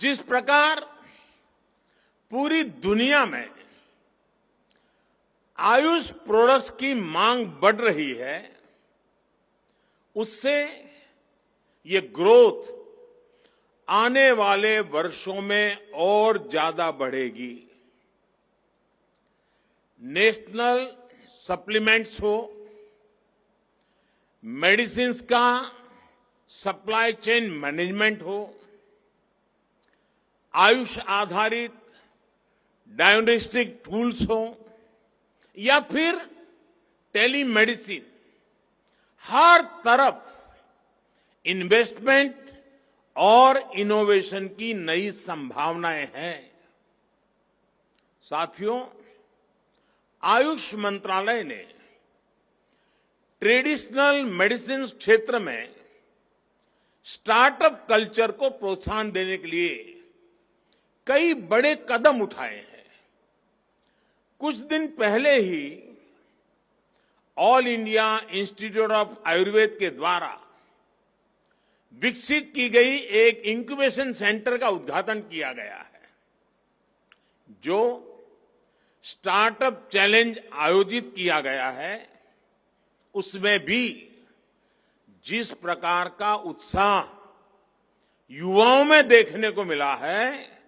जिस प्रकार पूरी दुनिया में आयुष प्रोडक्ट्स की मांग बढ़ रही है, उससे ये ग्रोथ आने वाले वर्षों में और ज्यादा बढ़ेगी। नेशनल सप्लीमेंट्स हो, मेडिसिन्स का सप्लाई चेन मैनेजमेंट हो, आयुष आधारित डायग्नोस्टिक टूल्स हो या फिर टेलीमेडिसिन, हर तरफ इन्वेस्टमेंट और इनोवेशन की नई संभावनाएं हैं। साथियों, आयुष मंत्रालय ने ट्रेडिशनल मेडिसिन क्षेत्र में स्टार्टअप कल्चर को प्रोत्साहन देने के लिए कई बड़े कदम उठाए हैं। कुछ दिन पहले ही all India institute of Ayurveda के द्वारा विकसित की गई एक इंक्यूबेशन सेंटर का उद्घाटन किया गया है, जो स्टार्टअप चैलेंज आयोजित किया गया है। उसमें भी जिस प्रकार का उत्साह युवाओं में देखने को मिला है,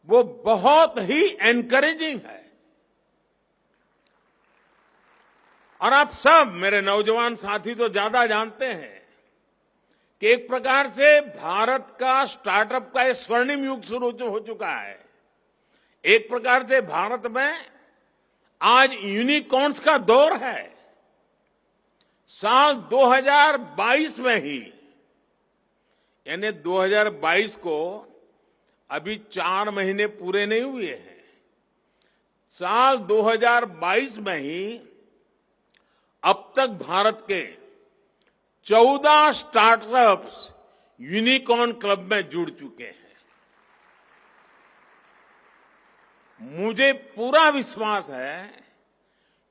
वो बहुत ही एनकरेजिंग है। और आप सब मेरे नौजवान साथी तो ज्यादा जानते हैं कि एक प्रकार से भारत का स्टार्टअप का एक स्वर्णिम युग शुरू हो चुका है। एक प्रकार से भारत में आज यूनिकॉर्न्स का दौर है। साल 2022 में ही, यानी 2022 को अभी 4 महीने पूरे नहीं हुए हैं, साल 2022 में ही अब तक भारत के 14 स्टार्टअप्स यूनिकॉर्न क्लब में जुड़ चुके हैं। मुझे पूरा विश्वास है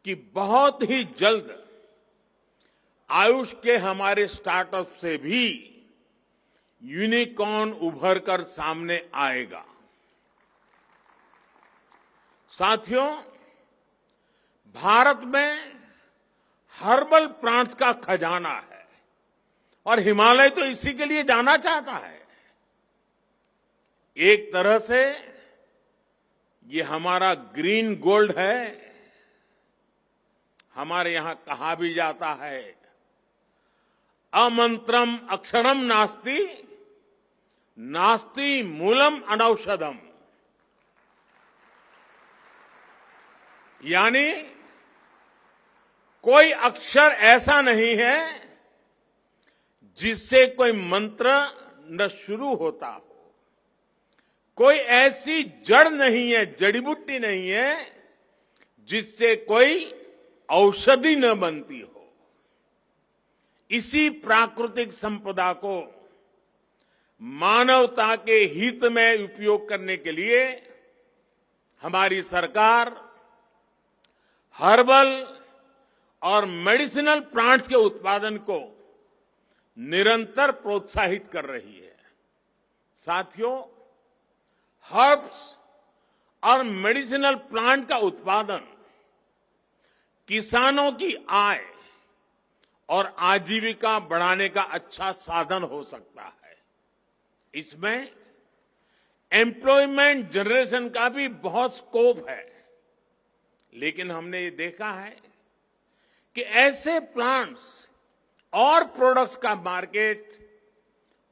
कि बहुत ही जल्द आयुष के हमारे स्टार्टअप से भी यूनिकॉर्न उभर कर सामने आएगा। साथियों, भारत में हर्बल प्लांट्स का खजाना है और हिमालय तो इसी के लिए जाना चाहता है। एक तरह से ये हमारा ग्रीन गोल्ड है। हमारे यहां कहा भी जाता है, अमंत्रम अक्षरम नास्ति, नास्ति मूलम अनौषधम। यानी कोई अक्षर ऐसा नहीं है जिससे कोई मंत्र न शुरू होता हो, कोई ऐसी जड़ नहीं है, जड़ी बूटी नहीं है जिससे कोई औषधि न बनती हो। इसी प्राकृतिक संपदा को मानवता के हित में उपयोग करने के लिए हमारी सरकार हर्बल और मेडिसिनल प्लांट्स के उत्पादन को निरंतर प्रोत्साहित कर रही है। साथियों, हर्ब्स और मेडिसिनल प्लांट का उत्पादन किसानों की आय और आजीविका बढ़ाने का अच्छा साधन हो सकता है। इसमें एम्प्लॉयमेंट जनरेशन का भी बहुत स्कोप है। लेकिन हमने ये देखा है कि ऐसे प्लांट्स और प्रोडक्ट्स का मार्केट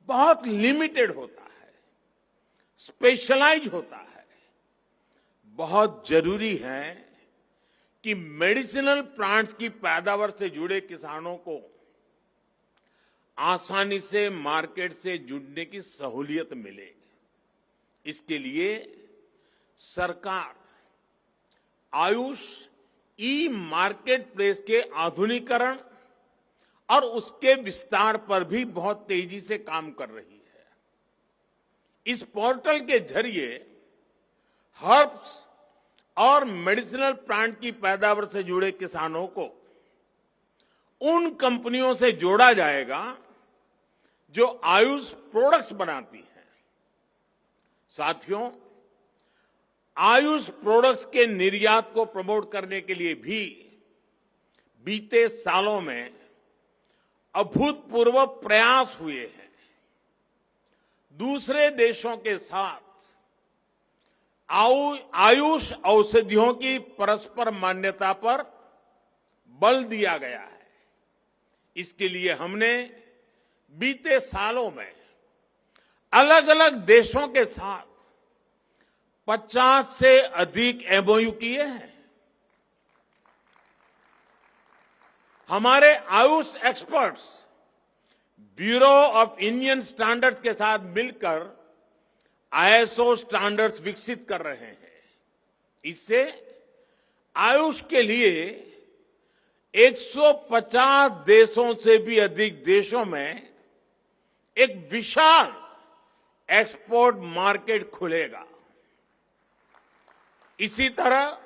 बहुत लिमिटेड होता है, स्पेशलाइज होता है। बहुत जरूरी है कि मेडिसिनल प्लांट्स की पैदावार से जुड़े किसानों को आसानी से मार्केट से जुड़ने की सहूलियत मिले। इसके लिए सरकार आयुष ई मार्केट प्लेस के आधुनिकीकरण और उसके विस्तार पर भी बहुत तेजी से काम कर रही है। इस पोर्टल के जरिए हर्ब्स और मेडिसिनल प्लांट की पैदावार से जुड़े किसानों को उन कंपनियों से जोड़ा जाएगा जो आयुष प्रोडक्ट्स बनाती हैं। साथियों, आयुष प्रोडक्ट्स के निर्यात को प्रमोट करने के लिए भी बीते सालों में अभूतपूर्व प्रयास हुए हैं। दूसरे देशों के साथ आयुष औषधियों की परस्पर मान्यता पर बल दिया गया है। इसके लिए हमने बीते सालों में अलग अलग देशों के साथ 50 से अधिक एमओयू किए हैं। हमारे Ayush experts bureau of Indian standards के साथ मिलकर आईएसओ स्टैंडर्ड्स विकसित कर रहे हैं। इससे आयुष के लिए 150 देशों से भी अधिक देशों में एक विशाल एक्सपोर्ट मार्केट खुलेगा। इसी तरह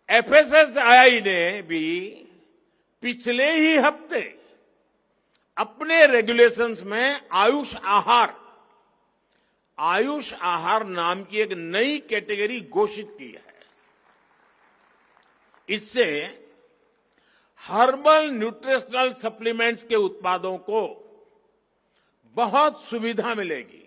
एफएसएसएआई ने भी पिछले ही हफ्ते अपने रेगुलेशंस में आयुष आहार नाम की एक नई कैटेगरी घोषित की है। इससे हर्बल न्यूट्रिशनल सप्लीमेंट्स के उत्पादों को बहुत सुविधा मिलेगी।